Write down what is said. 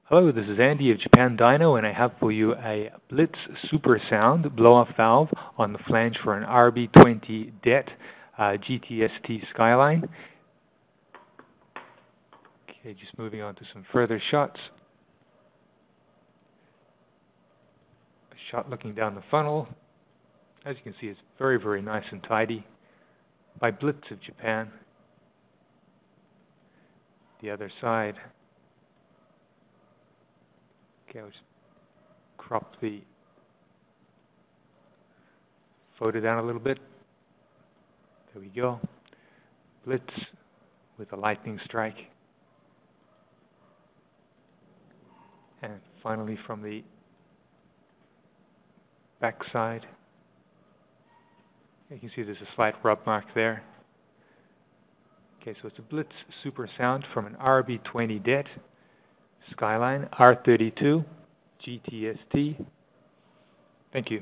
Hello, this is Andy of Japan Dyno, and I have for you a BLITZ Super sound blow-off valve on the flange for an RB20DET gtst skyline. Okay, just moving on to some further shots. A shot looking down the funnel. As you can see, it's very, very nice and tidy by BLITZ of Japan. The other side. Okay, I'll just crop the photo down a little bit. There we go. BLITZ with a lightning strike. And finally from the back side, you can see there's a slight rub mark there. Okay, so it's a BLITZ Super sound from an RB20DET Skyline R32 gtst. Thank you.